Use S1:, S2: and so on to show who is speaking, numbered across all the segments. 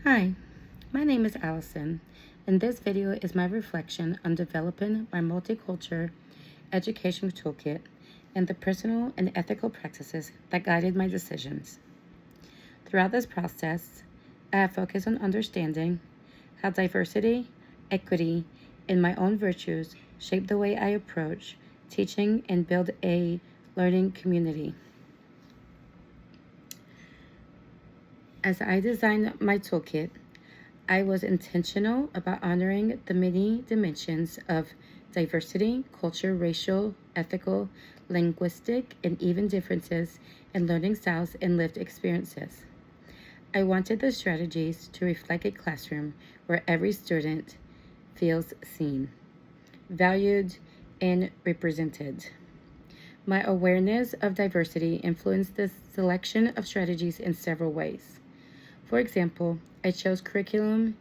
S1: Hi, my name is Allison, and this video is my reflection on developing my multicultural education toolkit and the personal and ethical practices that guided my decisions. Throughout this process, I have focused on understanding how diversity, equity, and my own virtues shape the way I approach teaching and build a learning community. As I designed my toolkit, I was intentional about honoring the many dimensions of diversity, culture, racial, ethical, linguistic, and even differences in learning styles and lived experiences. I wanted the strategies to reflect a classroom where every student feels seen, valued, and represented. My awareness of diversity influenced the selection of strategies in several ways. For example, I chose curriculum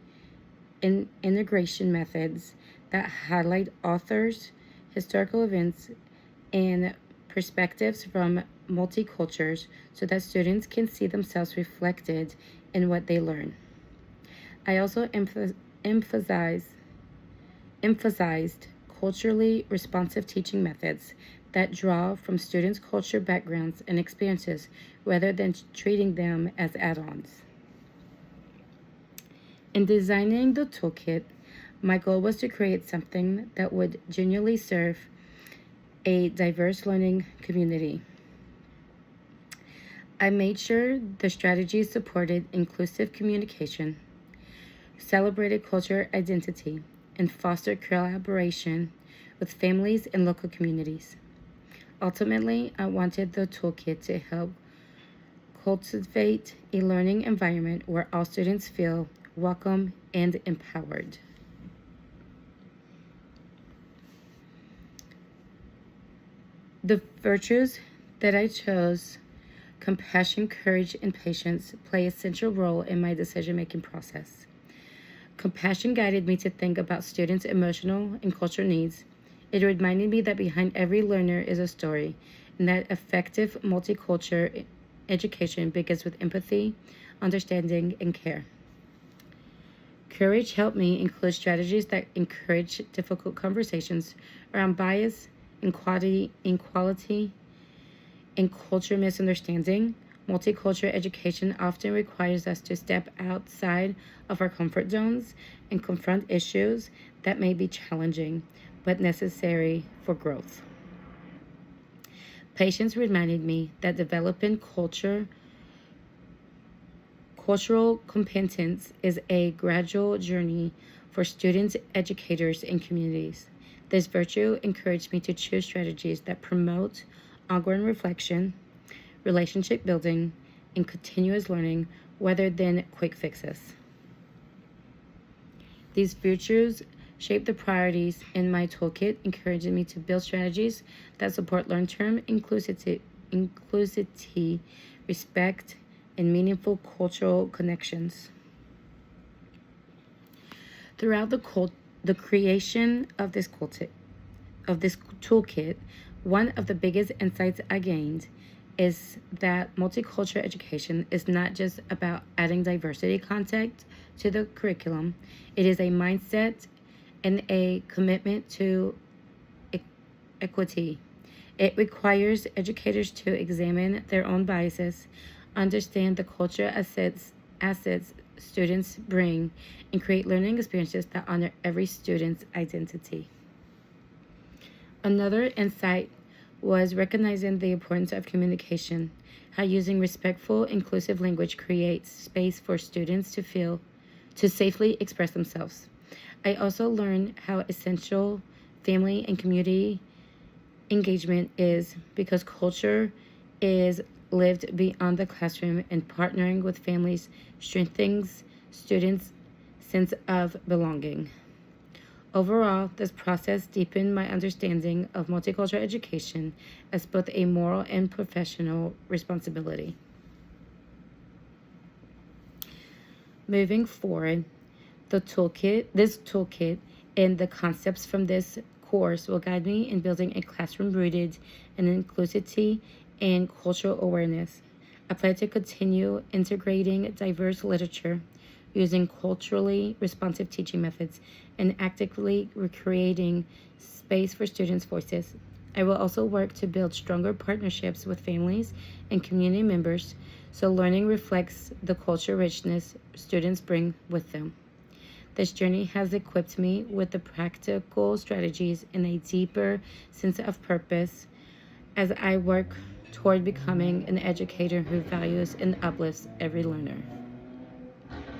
S1: and integration methods that highlight authors, historical events, and perspectives from multicultures so that students can see themselves reflected in what they learn. I also emphasized culturally responsive teaching methods that draw from students' culture backgrounds and experiences rather than treating them as add-ons. In designing the toolkit, my goal was to create something that would genuinely serve a diverse learning community. I made sure the strategies supported inclusive communication, celebrated cultural identity, and fostered collaboration with families and local communities. Ultimately, I wanted the toolkit to help cultivate a learning environment where all students feel welcome and empowered. The virtues that I chose, compassion, courage, and patience, play a central role in my decision-making process. Compassion guided me to think about students' emotional and cultural needs. It reminded me that behind every learner is a story, and that effective multicultural education begins with empathy, understanding, and care. Courage helped me include strategies that encourage difficult conversations around bias, inequality, and culture misunderstanding. Multicultural education often requires us to step outside of our comfort zones and confront issues that may be challenging but necessary for growth. Patience reminded me that developing cultural competence is a gradual journey for students, educators, and communities. This virtue encouraged me to choose strategies that promote ongoing reflection, relationship building, and continuous learning rather than quick fixes. These virtues shape the priorities in my toolkit, encouraging me to build strategies that support long-term inclusivity, respect, and meaningful cultural connections. Throughout the creation of this toolkit, one of the biggest insights I gained is that multicultural education is not just about adding diversity content to the curriculum. It is a mindset and a commitment to equity. It requires educators to examine their own biases, understand the cultural assets students bring, and create learning experiences that honor every student's identity. Another insight was recognizing the importance of communication, how using respectful, inclusive language creates space for students to safely express themselves. I also learned how essential family and community engagement is because culture is lived beyond the classroom, and partnering with families strengthens students' sense of belonging. Overall, this process deepened my understanding of multicultural education as both a moral and professional responsibility. Moving forward, this toolkit and the concepts from this course will guide me in building a classroom rooted in inclusivity and cultural awareness. I plan to continue integrating diverse literature, using culturally responsive teaching methods, and actively recreating space for students' voices. I will also work to build stronger partnerships with families and community members so learning reflects the cultural richness students bring with them. This journey has equipped me with the practical strategies and a deeper sense of purpose as I work toward becoming an educator who values and uplifts every learner.